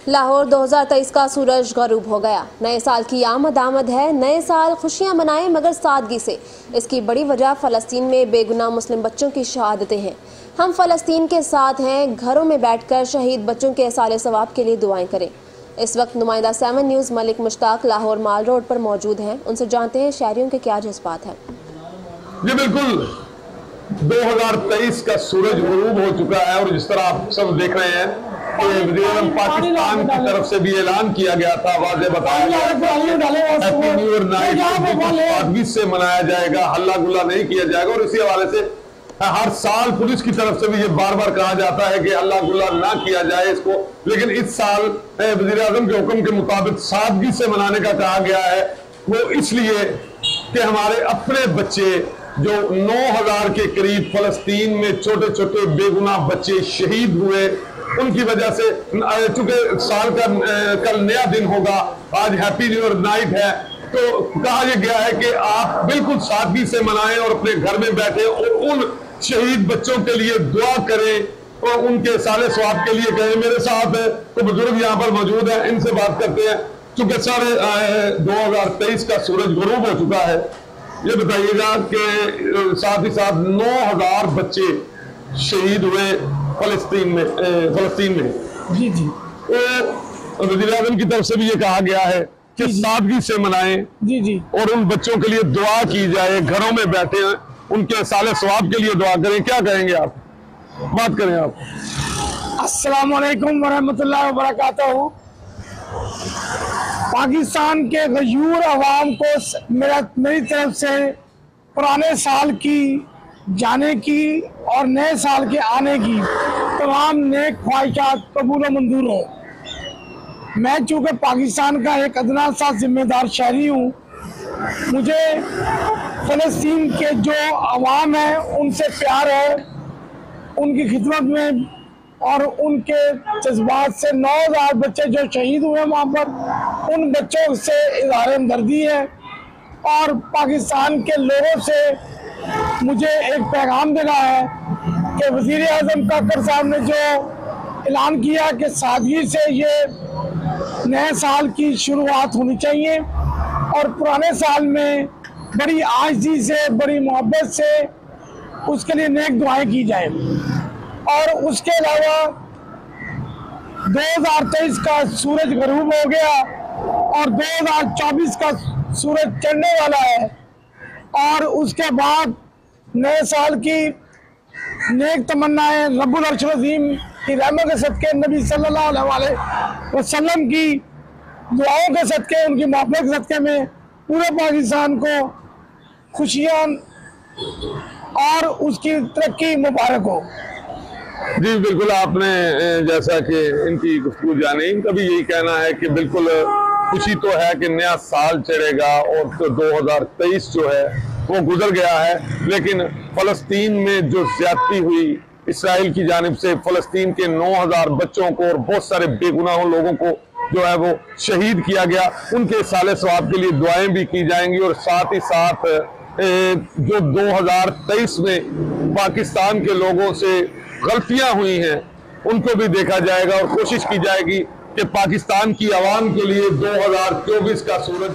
लाहौर 2023 का सूरज गरूब हो गया। नए साल की आमद है। नए साल खुशियां मनाएं मगर सादगी से। इसकी बड़ी वजह फ़लस्तीन में बेगुनाह मुस्लिम बच्चों की शहादतें हैं। हम फ़लस्तीन के साथ हैं। घरों में बैठकर शहीद बच्चों के एहसाले सवाब के लिए दुआएं करें। इस वक्त नुमाइंदा 7 न्यूज़ मलिक मुश्ताक लाहौर माल रोड पर मौजूद हैं। उनसे जानते हैं शहरियों के क्या जज्बात हैं। जी बिल्कुल, 2023 का सूरज गरूब हो चुका है और जिस तरह आप सब देख रहे हैं वज़ीर-ए-आज़म पाकिस्तान की तरफ से भी ऐलान किया गया था, वाज़े बताया गया हैप्पी न्यू ईयर नाइट सादगी से मनाया जाएगा, हल्ला गुल्ला नहीं किया जाएगा। और इसी हवाले से हर साल पुलिस की तरफ से भी ये बार बार कहा जाता है कि हल्ला गुल्ला ना किया जाए इसको, लेकिन इस साल वज़ीर-ए-आज़म के हुक्म के मुताबिक सादगी से मनाने का कहा गया है। वो इसलिए कि हमारे अपने बच्चे जो 9000 के करीब फ़लस्तीन में छोटे छोटे बेगुनाह बच्चे शहीद हुए, उनकी वजह से चूंकि साल का कल नया दिन होगा, आज हैप्पी न्यू ईयर नाइट है, तो कहा यह गया है कि आप बिल्कुल सादगी से मनाएं और अपने घर में बैठे और उन शहीद बच्चों के लिए दुआ करें और उनके साले सवाब के लिए कहें। मेरे साथ तो बुजुर्ग यहाँ पर मौजूद हैं, इनसे बात करते हैं। चूंकि सारे 2023 का सूरज गरूब हो चुका है, ये बताइएगा कि साथ ही साथ 9000 बच्चे शहीद हुए फ़लस्तीन में। जी जी, तो वज़ीर-ए-आज़म की तरफ से भी ये कहा गया है कि सादगी से मनाएं जी जी, और उन बच्चों के लिए दुआ की जाए, घरों में बैठे उनके साले सवाब के लिए दुआ करें। क्या कहेंगे आप, बात करें आप। अस्सलाम वालेकुम वरहमतुल्लाहि वबरकातुहू। पाकिस्तान के गयूर अवाम को मेरी तरफ से पुराने साल की जाने की और नए साल के आने की तमाम नेक ख्वाहिशात कबूल और मंजूर हो। मैं चूँकि पाकिस्तान का एक अदना सा जिम्मेदार शहरी हूँ, मुझे फ़लस्तीन के जो अवाम है उनसे प्यार है, उनकी खिदमत में और उनके जज्बात से 9000 बच्चे जो शहीद हुए वहाँ पर, उन बच्चों से इज़हार हमदर्दी है। और पाकिस्तान के लोगों से मुझे एक पैगाम देना है कि वज़ीर-ए-आज़म काकर साहब ने जो ऐलान किया कि सादगी से ये नए साल की शुरुआत होनी चाहिए और पुराने साल में बड़ी आजिज़ी से, बड़ी मोहब्बत से उसके लिए नेक दुआएं की जाए। और उसके अलावा 2023 का सूरज गरूब हो गया और 2024 का सूरज चढ़ने वाला है और उसके बाद नए साल की नेक तमन्नाएं रब्बुल अर्श अज़ीम की रहमत के सदके, नबी सल्लल्लाहु अलैहि वसल्लम की दुआओं के सदके, उनकी मोहब्बत के सदके में पूरे पाकिस्तान को खुशियाँ और उसकी तरक्की मुबारक हो। जी बिल्कुल, आपने जैसा कि इनकी गुफ्तगू जानी, इनका भी यही कहना है कि बिल्कुल खुशी तो है कि नया साल चढ़ेगा और तो 2023 जो है वो गुजर गया है, लेकिन फ़लस्तीन में जो ज्यादती हुई इसराइल की जानिब से, फ़लस्तीन के 9000 बच्चों को और बहुत सारे बेगुनाहों लोगों को जो है वो शहीद किया गया, उनके साले सवाब के लिए दुआएं भी की जाएंगी। और साथ ही साथ जो 2023 में पाकिस्तान के लोगों से गलतियां हुई हैं उनको भी देखा जाएगा और कोशिश की जाएगी कि पाकिस्तान की आवाम के लिए 2024 का सूरज